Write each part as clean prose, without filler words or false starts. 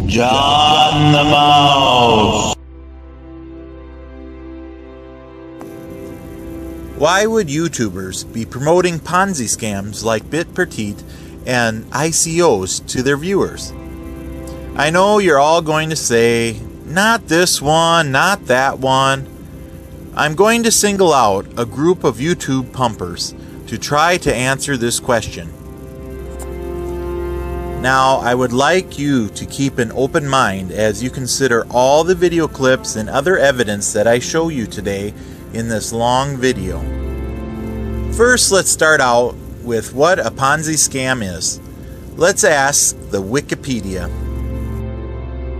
John the Mouse. Why would YouTubers be promoting Ponzi scams like Bitpetite and ICOs to their viewers? I know you're all going to say, not this one, not that one. I'm going to single out a group of YouTube pumpers to try to answer this question. Now, I would like you to keep an open mind as you consider all the video clips and other evidence that I show you today in this long video. First, let's start out with what a Ponzi scam is. Let's ask the Wikipedia.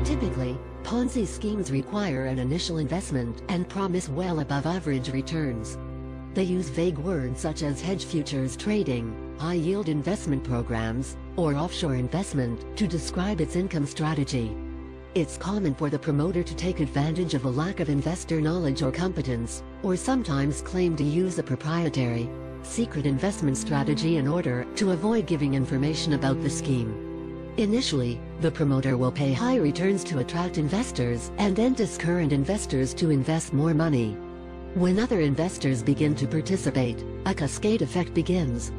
Typically, Ponzi schemes require an initial investment and promise well above average returns. They use vague words such as hedge futures trading, high-yield investment programs, or offshore investment to describe its income strategy. It's common for the promoter to take advantage of a lack of investor knowledge or competence, or sometimes claim to use a proprietary, secret investment strategy in order to avoid giving information about the scheme. Initially, the promoter will pay high returns to attract investors and entice current investors to invest more money. When other investors begin to participate, a cascade effect begins.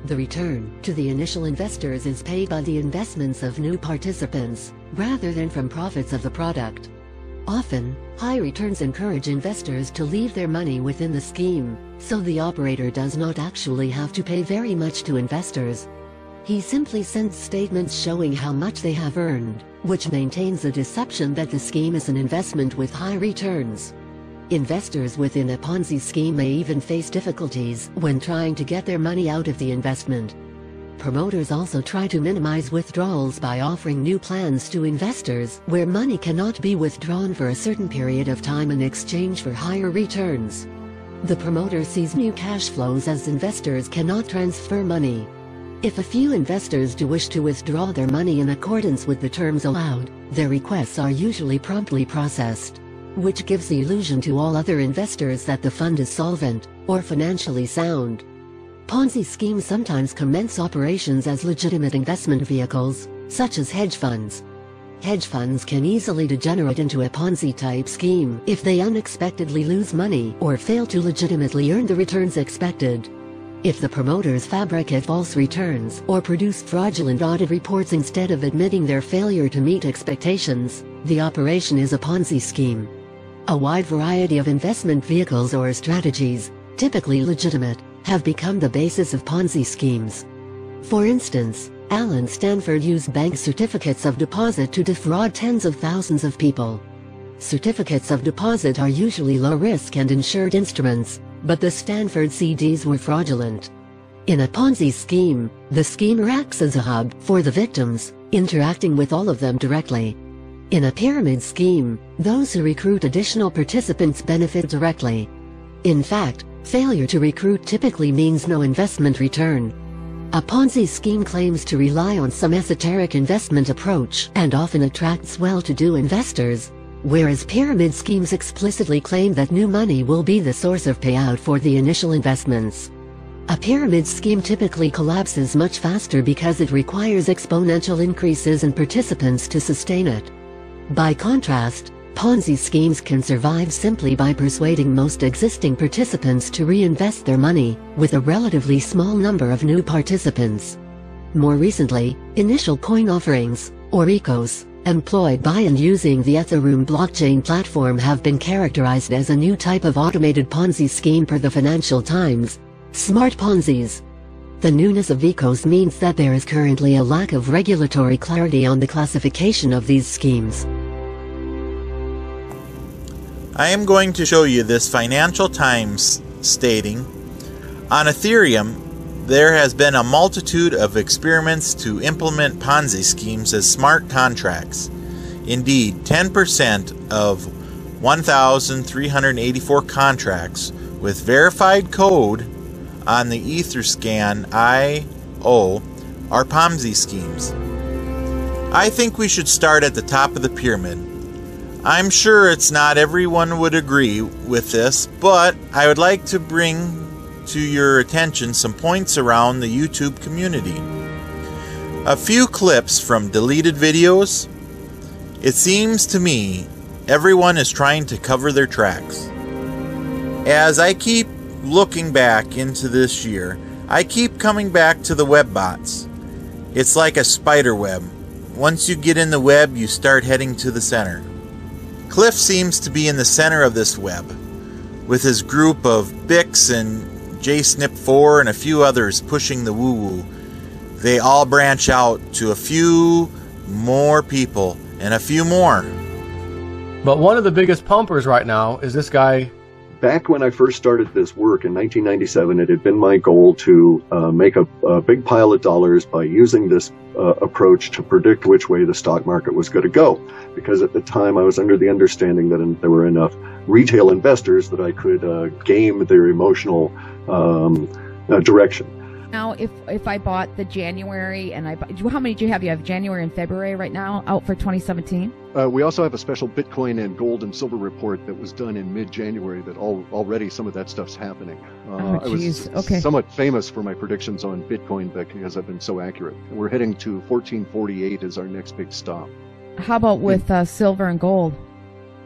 The return to the initial investors is paid by the investments of new participants, rather than from profits of the product. Often, high returns encourage investors to leave their money within the scheme, so the operator does not actually have to pay very much to investors. He simply sends statements showing how much they have earned, which maintains the deception that the scheme is an investment with high returns. Investors within a Ponzi scheme may even face difficulties when trying to get their money out of the investment. Promoters also try to minimize withdrawals by offering new plans to investors where money cannot be withdrawn for a certain period of time in exchange for higher returns. The promoter sees new cash flows as investors cannot transfer money. If a few investors do wish to withdraw their money in accordance with the terms allowed, their requests are usually promptly processed, which gives the illusion to all other investors that the fund is solvent or financially sound. Ponzi schemes sometimes commence operations as legitimate investment vehicles, such as hedge funds. Hedge funds can easily degenerate into a Ponzi-type scheme if they unexpectedly lose money or fail to legitimately earn the returns expected. If the promoters fabricate false returns or produce fraudulent audit reports instead of admitting their failure to meet expectations, the operation is a Ponzi scheme. A wide variety of investment vehicles or strategies, typically legitimate, have become the basis of Ponzi schemes. For instance, Alan Stanford used bank certificates of deposit to defraud tens of thousands of people. Certificates of deposit are usually low-risk and insured instruments, but the Stanford CDs were fraudulent. In a Ponzi scheme, the schemer acts as a hub for the victims, interacting with all of them directly. In a pyramid scheme, those who recruit additional participants benefit directly. In fact, failure to recruit typically means no investment return. A Ponzi scheme claims to rely on some esoteric investment approach and often attracts well-to-do investors, whereas pyramid schemes explicitly claim that new money will be the source of payout for the initial investments. A pyramid scheme typically collapses much faster because it requires exponential increases in participants to sustain it. By contrast, Ponzi schemes can survive simply by persuading most existing participants to reinvest their money, with a relatively small number of new participants. More recently, initial coin offerings, or ICOs, employed by and using the Ethereum blockchain platform have been characterized as a new type of automated Ponzi scheme per the Financial Times, smart Ponzis. The newness of ICOs means that there is currently a lack of regulatory clarity on the classification of these schemes. I am going to show you this Financial Times stating, on Ethereum, there has been a multitude of experiments to implement Ponzi schemes as smart contracts. Indeed, 10% of 1,384 contracts with verified code on the Etherscan IO are Ponzi schemes. I think we should start at the top of the pyramid. I'm sure it's not everyone would agree with this, but I would like to bring to your attention some points around the YouTube community. A few clips from deleted videos, It seems to me everyone is trying to cover their tracks. As I keep looking back into this year, I keep coming back to the web bots. It's like a spider web. Once you get in the web, you start heading to the center. Cliff seems to be in the center of this web, with his group of Bix and JSNP4 and a few others pushing the woo-woo. They all branch out to a few more people and a few more. But one of the biggest pumpers right now is this guy. Back when I first started this work in 1997, it had been my goal to make a big pile of dollars by using this approach to predict which way the stock market was going to go. Because at the time I was under the understanding that there were enough retail investors that I could game their emotional direction. Now, if I bought the January and how many do you have? You have January and February right now out for 2017? We also have a special Bitcoin and gold and silver report that was done in mid-January that already some of that stuff's happening. I was somewhat famous for my predictions on Bitcoin because I've been so accurate. We're heading to 1448 as our next big stop. How about with silver and gold?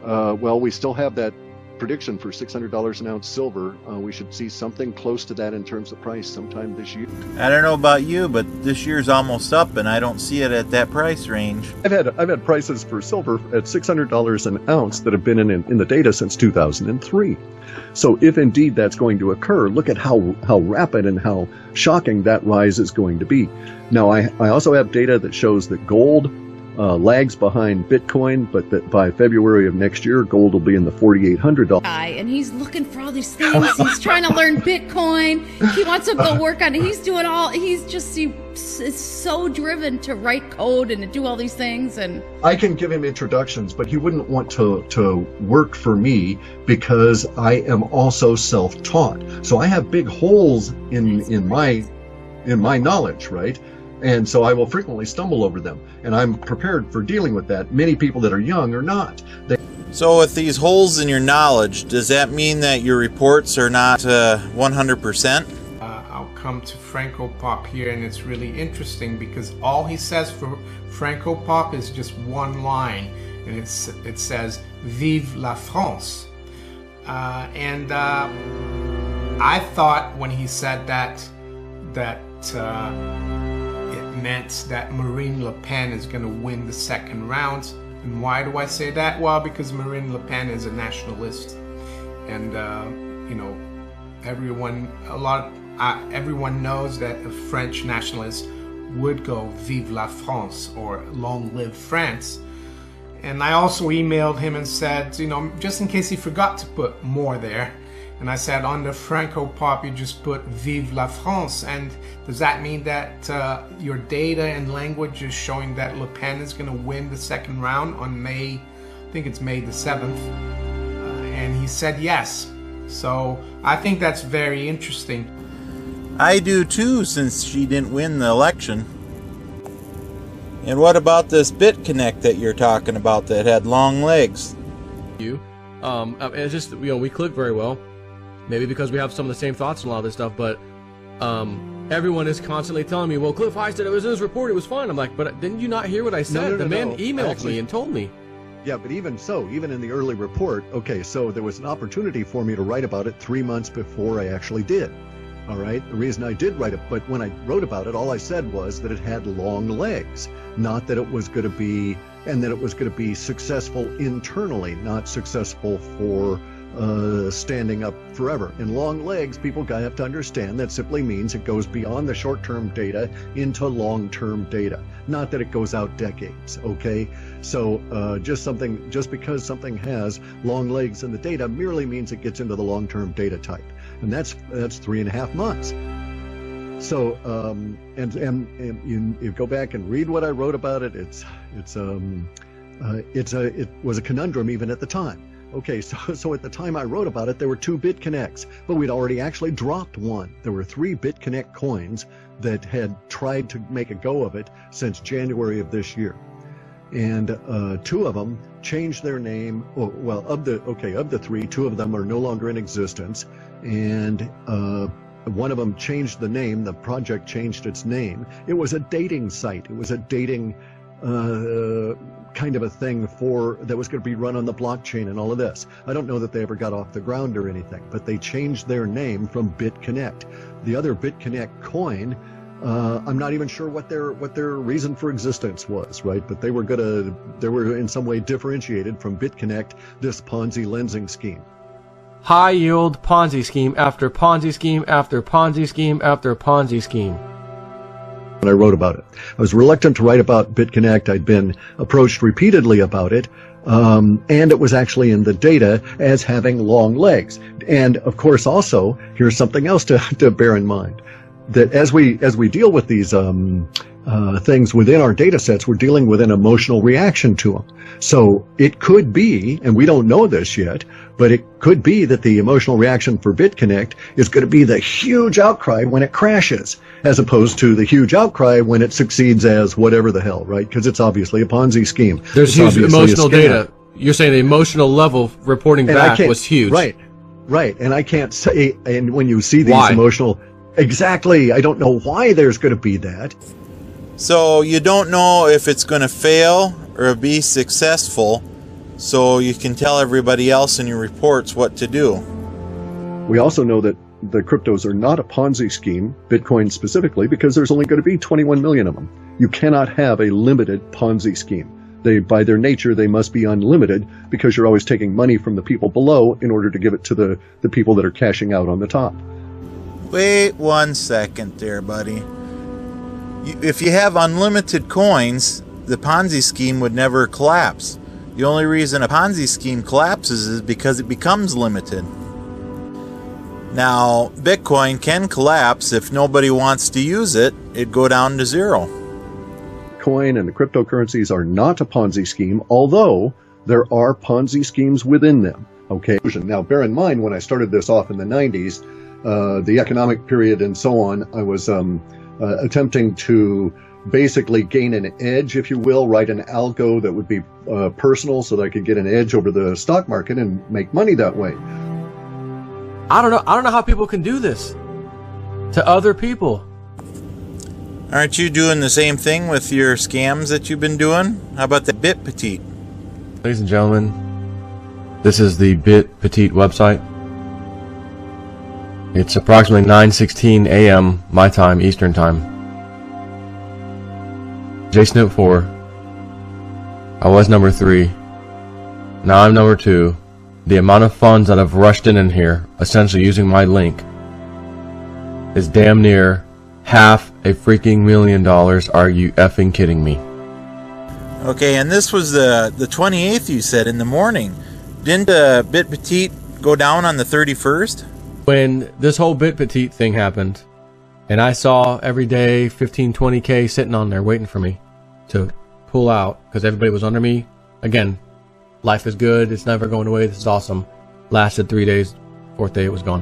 Well, we still have that prediction for $600 an ounce silver. We should see something close to that in terms of price sometime this year. I don't know about you, but this year's almost up and I don't see it at that price range. I've had prices for silver at $600 an ounce that have been in the data since 2003. So if indeed that's going to occur, look at how rapid and how shocking that rise is going to be. Now, I also have data that shows that gold lags behind Bitcoin, but that by February of next year, gold will be in the $4,800. And he's looking for all these things. He's trying to learn Bitcoin. He wants to go work on it. He's doing all. He is so driven to write code and to do all these things. And I can give him introductions, but he wouldn't want to work for me because I am also self-taught. So I have big holes in my knowledge, right? And so I will frequently stumble over them, and I'm prepared for dealing with that. Many people that are young are not. So with these holes in your knowledge, does that mean that your reports are not 100%? I'll come to Franco Pop here, and it's really interesting because all he says for Franco Pop is just one line, and it says "Vive la France." I thought when he said that it meant that Marine Le Pen is going to win the second round. And why do I say that? Well, because Marine Le Pen is a nationalist, and everyone knows that a French nationalist would go "Vive la France" or "Long live France." And I also emailed him and said, just in case he forgot to put more there. And I said, on the Franco Pop, you just put "Vive la France." And does that mean that your data and language is showing that Le Pen is going to win the second round on May, I think it's May the 7th? And he said yes. So I think that's very interesting. I do too, since she didn't win the election. And what about this BitConnect that you're talking about that had long legs? It's just, we click very well. Maybe because we have some of the same thoughts on a lot of this stuff, but everyone is constantly telling me, well, Cliff High said it was in his report, it was fine. I'm like, but didn't you not hear what I said? The man emailed me and told me. Yeah, but even in the early report, okay, so there was an opportunity for me to write about it 3 months before I actually did. All right, the reason I did write it, but when I wrote about it, all I said was that it had long legs, not that it was going to be, and that it was going to be successful internally, not successful for standing up forever. In long legs, people have to understand that simply means it goes beyond the short-term data into long-term data, not that it goes out decades. Okay, so just because something has long legs in the data merely means it gets into the long-term data type, and that's 3.5 months. So and you go back and read what I wrote about it. It was a conundrum even at the time. Okay, so at the time I wrote about it, there were 2 BitConnects, but we'd already actually dropped one. There were 3 BitConnect coins that had tried to make a go of it since January of this year. And 2 of them changed their name. Well, of the 3, 2 of them are no longer in existence. And one of them changed the name. The project changed its name. It was a dating site. It was a dating kind of a thing that was going to be run on the blockchain and all of this. I don't know that they ever got off the ground or anything, but they changed their name from BitConnect. The other BitConnect coin, I'm not even sure what their reason for existence was, right? But they were in some way differentiated from BitConnect, this Ponzi lensing scheme. High yield Ponzi scheme after Ponzi scheme after Ponzi scheme after Ponzi scheme. When I wrote about it, I was reluctant to write about BitConnect. I'd been approached repeatedly about it, and it was actually in the data as having long legs. And of course, also, here's something else to bear in mind: that as we deal with these things within our data sets, we're dealing with an emotional reaction to them. So it could be, and we don't know this yet, but it could be that the emotional reaction for BitConnect is going to be the huge outcry when it crashes, as opposed to the huge outcry when it succeeds as whatever the hell, right? Because it's obviously a Ponzi scheme. There's huge emotional data. You're saying the emotional level reporting back was huge. Right. And I can't say, and when you see these emotional, exactly, I don't know why there's going to be that. So you don't know if it's going to fail or be successful, so you can tell everybody else in your reports what to do. We also know that the cryptos are not a Ponzi scheme, Bitcoin specifically, because there's only going to be 21 million of them. You cannot have a limited Ponzi scheme. By their nature, they must be unlimited, because you're always taking money from the people below in order to give it to the people that are cashing out on the top. Wait 1 second there, buddy. If you have unlimited coins, the Ponzi scheme would never collapse. The only reason a Ponzi scheme collapses is because it becomes limited. Now, Bitcoin can collapse if nobody wants to use it. It'd go down to zero. Coin and the cryptocurrencies are not a Ponzi scheme, although there are Ponzi schemes within them. Okay. Now, bear in mind, when I started this off in the 90s, the economic period and so on, I was attempting to basically gain an edge, if you will, write an algo that would be personal so that I could get an edge over the stock market and make money that way. I don't know how people can do this to other people. Aren't you doing the same thing with your scams that you've been doing? How about the Bitpetite? Ladies and gentlemen, this is the Bitpetite website. It's approximately 9:16 a.m. my time, Eastern time. JSNOOP 4. I was number 3. Now I'm number 2. The amount of funds that have rushed in here, essentially using my link, is damn near half a freaking $1 million. Are you effing kidding me? Okay, and this was the 28th, you said, in the morning. Didn't Bitpetite go down on the 31st? When this whole Bitpetite thing happened, and I saw every day 15, 20K sitting on there waiting for me to pull out because everybody was under me. Again, life is good. It's never going away. This is awesome. Lasted 3 days. 4th day, it was gone.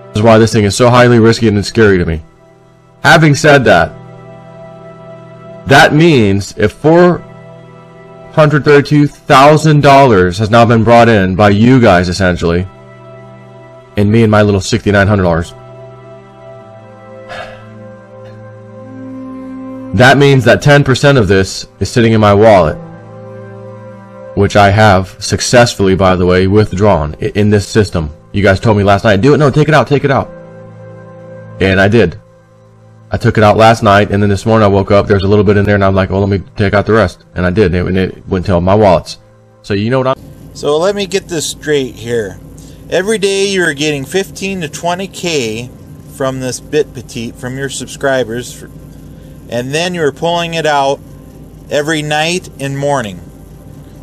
This is why this thing is so highly risky and scary to me. Having said that, that means if $432,000 has now been brought in by you guys, essentially, and me and my little $6,900, that means that 10% of this is sitting in my wallet, which I have successfully, by the way, withdrawn in this system. You guys told me last night, do it. No, take it out, take it out. And I did. I took it out last night, and then this morning I woke up, there's a little bit in there, and I'm like, well, let me take out the rest. And I did, and it went to my wallets. So you know what I'm... So let me get this straight here. Every day you're getting 15 to 20K from this Bitpetite, from your subscribers, and then you're pulling it out every night and morning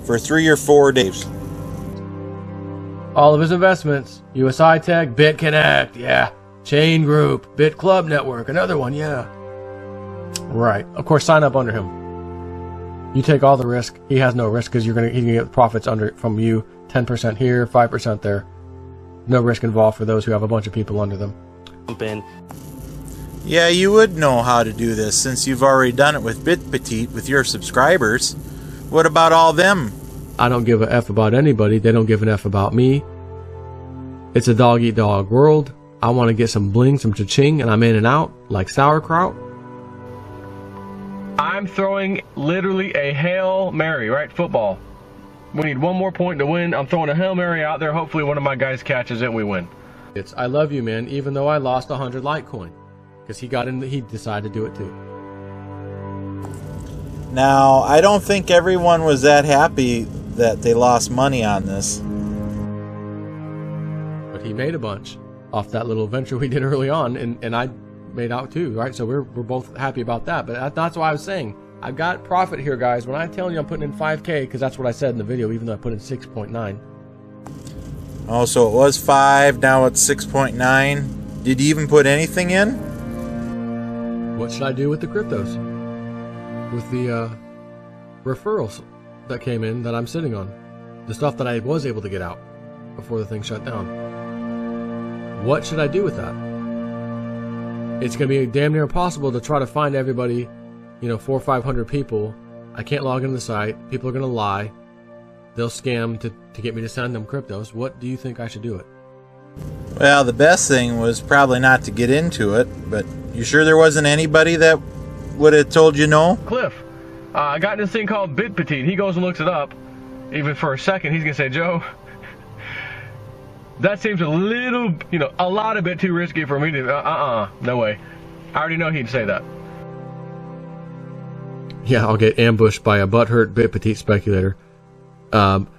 for 3 or 4 days. All of his investments, USI Tech, BitConnect, yeah. Chain Group, Bit Club Network, another one, yeah. Right. Of course, sign up under him. You take all the risk. He has no risk because he's gonna get profits from you. 10% here, 5% there. No risk involved for those who have a bunch of people under them. Yeah, you would know how to do this since you've already done it with Bitpetite with your subscribers. What about all them? I don't give a F about anybody. They don't give an F about me. It's a dog-eat-dog world. I want to get some bling, some cha-ching, and I'm in and out like sauerkraut. I'm throwing literally a Hail Mary, right? Football. We need one more point to win. I'm throwing a Hail Mary out there. Hopefully one of my guys catches it and we win. It's I love you, man, even though I lost 100 Litecoin. Because he decided to do it too. Now, I don't think everyone was that happy that they lost money on this. But he made a bunch off that little venture we did early on, and I made out too, right? So we're both happy about that. But that's why I was saying, I've got profit here, guys. When I'm telling you I'm putting in 5K, because that's what I said in the video, even though I put in 6.9. Oh, so it was 5, now it's 6.9. Did you even put anything in? What should I do with the cryptos? With the referrals that came in that I'm sitting on. The stuff that I was able to get out before the thing shut down. What should I do with that? It's going to be damn near impossible to try to find everybody, 400 or 500 people. I can't log into the site. People are going to lie. They'll scam to get me to send them cryptos. What do you think I should do it? Well, the best thing was probably not to get into it, but you sure there wasn't anybody that would have told you no? Cliff, I got this thing called Bitpetite. He goes and looks it up. Even for a second, he's going to say, Joe, that seems a little, a lot a bit too risky for me to, no way. I already know he'd say that. Yeah, I'll get ambushed by a butthurt Bitpetite speculator. FYI,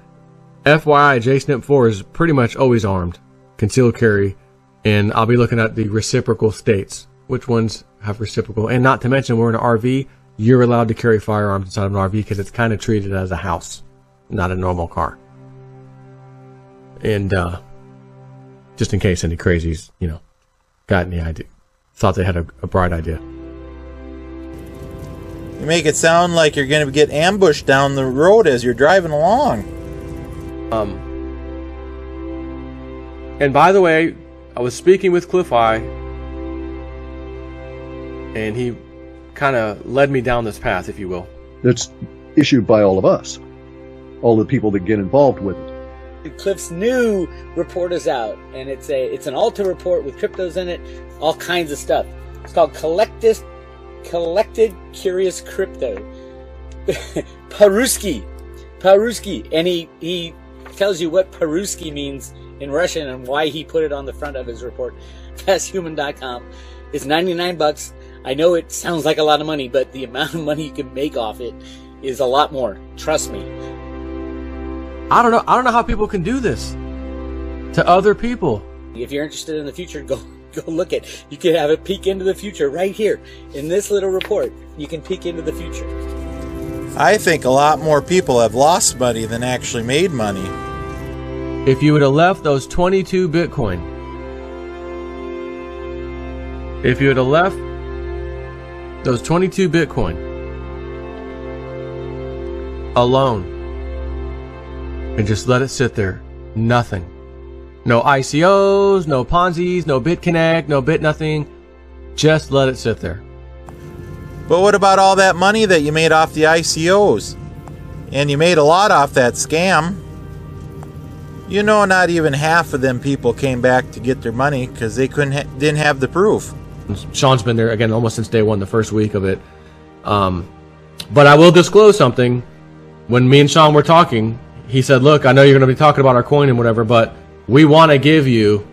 JSNIP4 is pretty much always armed, concealed carry, and I'll be looking at the reciprocal states. Which ones have reciprocal? And not to mention, we're in an RV. You're allowed to carry firearms inside of an RV because it's kind of treated as a house, not a normal car. And just in case any crazies, got any idea, thought they had a bright idea. You make it sound like you're going to get ambushed down the road as you're driving along. And by the way, I was speaking with Cliff Eye, and he kind of led me down this path, if you will. That's issued by all of us, all the people that get involved with it. Cliff's new report is out, and it's an Alta report with cryptos in it, all kinds of stuff. It's called Collected Curious Crypto. Paruski, and he tells you what Paruski means in Russian and why he put it on the front of his report. FastHuman.com. It's $99. I know it sounds like a lot of money, but the amount of money you can make off it is a lot more. Trust me. I don't know how people can do this to other people. If you're interested in the future, go look at. You can have a peek into the future right here in this little report. You can peek into the future. I think a lot more people have lost money than actually made money. If you would have left those 22 Bitcoin, if you would have left those 22 Bitcoin alone and just let it sit there, nothing. No ICOs, no Ponzi's, no BitConnect, no Bit nothing. Just let it sit there. But what about all that money that you made off the ICOs? And you made a lot off that scam. Not even half of them people came back to get their money because they didn't have the proof. Sean's been there again almost since day one, the first week of it. But I will disclose something. When me and Sean were talking, he said, look, I know you're going to be talking about our coin and whatever, but we want to give you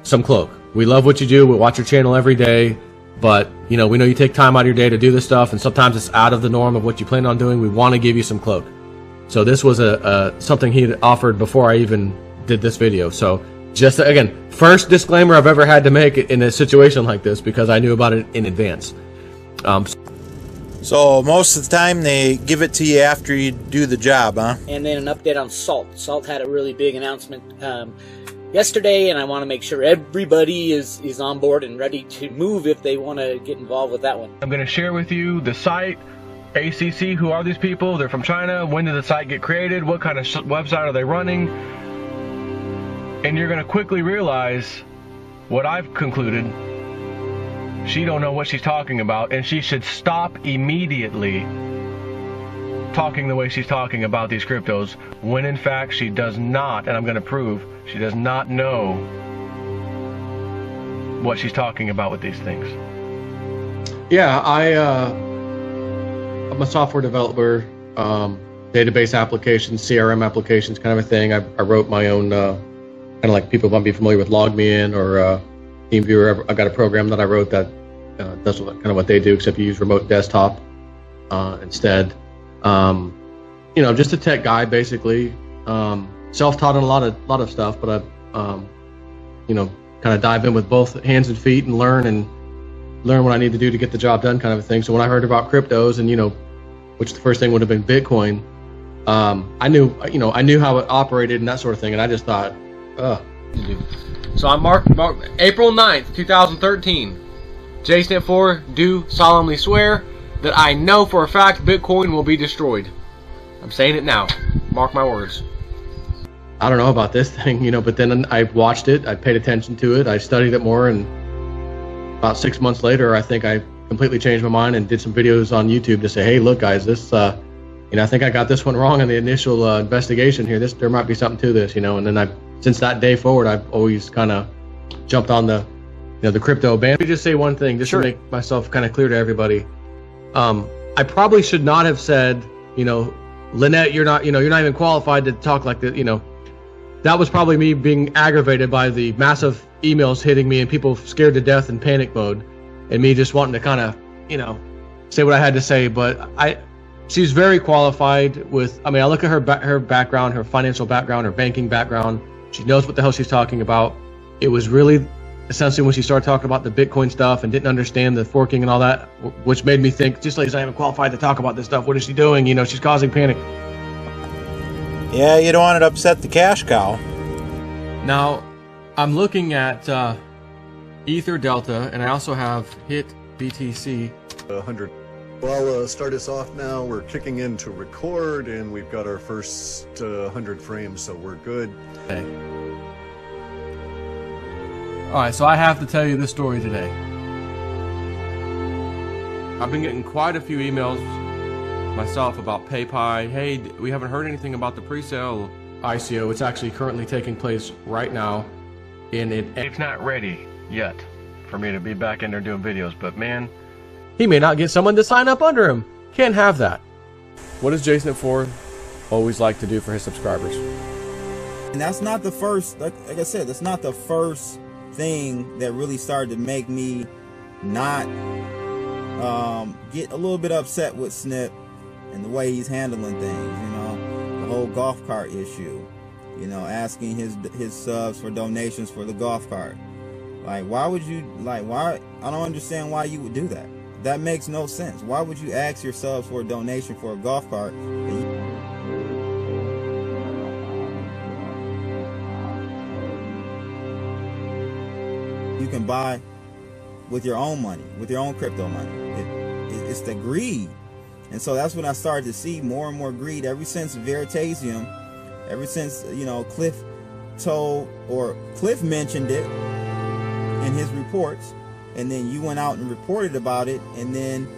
some cloak. We love what you do. We watch your channel every day. But, we know you take time out of your day to do this stuff, and sometimes it's out of the norm of what you plan on doing. We want to give you some cloak. So this was something he had offered before I even did this video. So just, again, first disclaimer I've ever had to make in a situation like this because I knew about it in advance. So most of the time they give it to you after you do the job, huh? And then an update on Salt. Salt had a really big announcement yesterday, and I want to make sure everybody is on board and ready to move if they want to get involved with that one. I'm going to share with you the site, ACC, who are these people? They're from China. When did the site get created? What kind of website are they running? And you're going to quickly realize what I've concluded. She don't know what she's talking about, and she should stop immediately talking the way she's talking about these cryptos, when in fact she does not, and I'm going to prove, she does not know what she's talking about with these things. Yeah, I'm a software developer, database applications, CRM applications, kind of a thing. I wrote my own, kind of like people might be familiar with LogMeIn or TeamViewer. I got a program that I wrote that does kind of what they do, except you use remote desktop instead. You know, just a tech guy basically. Self-taught on a lot of stuff, but I, you know, kind of dive in with both hands and feet and learn what I need to do to get the job done, kind of a thing. So when I heard about cryptos and, you know, which the first thing would have been Bitcoin, I knew how it operated and that sort of thing, and I just thought, So I'm Mark April 9th, 2013. JSnip4 do solemnly swear that I know for a fact Bitcoin will be destroyed. I'm saying it now. Mark my words. I don't know about this thing, you know, but then I watched it, I paid attention to it, I studied it more, and about 6 months later, I think I completely changed my mind and did some videos on YouTube to say, hey, look, guys, this, you know, I think I got this one wrong in the initial investigation here. There might be something to this, you know. And then since that day forward, I've always kind of jumped on the, you know, the crypto band. Let me just say one thing, just to make myself kind of clear to everybody. I probably should not have said, you know, Lynette, you're not even qualified to talk like that, you know. That was probably me being aggravated by the massive emails hitting me and people scared to death in panic mode, and me just wanting to kind of, you know, say what I had to say. But she's very qualified with, I mean, I look at her background, her financial background, her banking background. She knows what the hell she's talking about. It was really essentially when she started talking about the Bitcoin stuff and didn't understand the forking and all that, which made me think, just like, I'm even qualified to talk about this stuff. What is she doing? You know, she's causing panic. Yeah, you don't want it to upset the cash cow. Now, I'm looking at Ether Delta, and I also have HIT BTC. 100. Well, I'll start us off now. We're kicking in to record, and we've got our first 100 frames, so we're good. Okay. Alright, so I have to tell you this story today. I've been getting quite a few emails myself about PayPal. Hey, we haven't heard anything about the pre-sale ICO. It's actually currently taking place right now. It's not ready yet for me to be back in there doing videos, but man, he may not get someone to sign up under him. Can't have that. What does JSnip4 always like to do for his subscribers? And that's not the first, like I said, that's not the first thing that really started to make me not get a little bit upset with Snip and the way he's handling things, you know, the whole golf cart issue, you know, asking his subs for donations for the golf cart. Like, why would you, like, why? I don't understand why you would do that. That makes no sense. Why would you ask your subs for a donation for a golf cart? You can buy with your own money, with your own crypto money. It's the greed. And so that's when I started to see more and more greed ever since Veritasium, ever since, you know, Cliff mentioned it in his reports, and then you went out and reported about it, and then,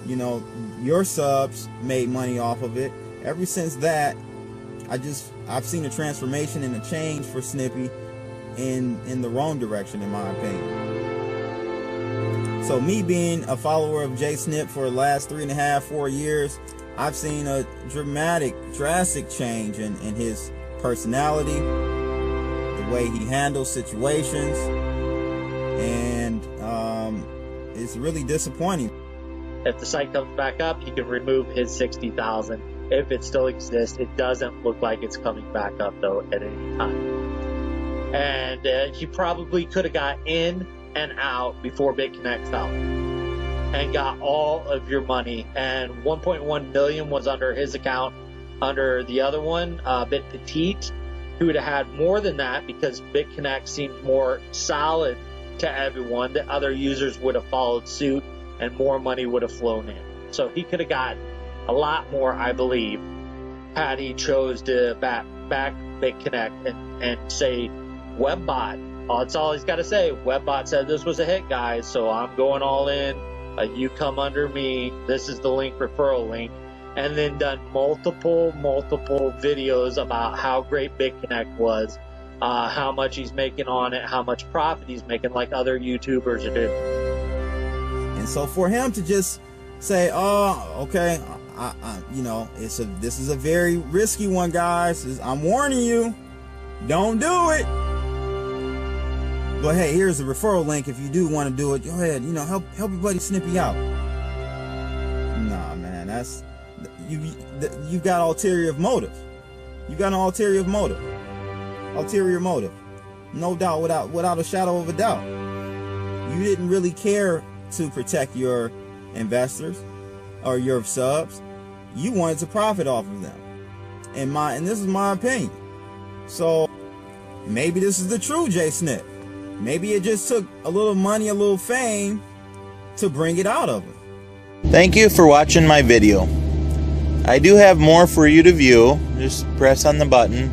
you know, your subs made money off of it. Ever since that, I've seen a transformation and a change for Snippy in the wrong direction, in my opinion. So me being a follower of JSnip for the last 3.5-4 years, I've seen a drastic change in his personality, the way he handles situations, and it's really disappointing. If the site comes back up, he can remove his 60,000. If it still exists, it doesn't look like it's coming back up though at any time. And he probably could have got in and out before BitConnect fell and got all of your money. And 1.1 million was under his account. Under the other one, Bitpetite, he would have had more than that because BitConnect seemed more solid to everyone. The other users would have followed suit and more money would have flown in. So he could have gotten a lot more, I believe, had he chose to back BitConnect and say WebBot. That's all he's got to say. WebBot said this was a hit, guys, so I'm going all in. You come under me. This is the link, referral link. And then done multiple videos about how great BitConnect was, how much he's making on it, how much profit he's making, like other YouTubers are doing. And so for him to just say, oh, okay, you know, this is a very risky one, guys. I'm warning you, don't do it. But hey, here's a referral link if you do want to do it. Go ahead, you know, help your buddy Snippy out. Nah, man, that's you've got ulterior motive. You got an ulterior motive. Ulterior motive, no doubt, without a shadow of a doubt. You didn't really care to protect your investors or your subs. You wanted to profit off of them. And this is my opinion. So maybe this is the true J Snip. Maybe it just took a little money, a little fame to bring it out of him. Thank you for watching my video. I do have more for you to view. Just press on the button.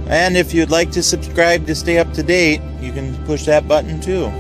And if you'd like to subscribe to stay up to date, you can push that button too.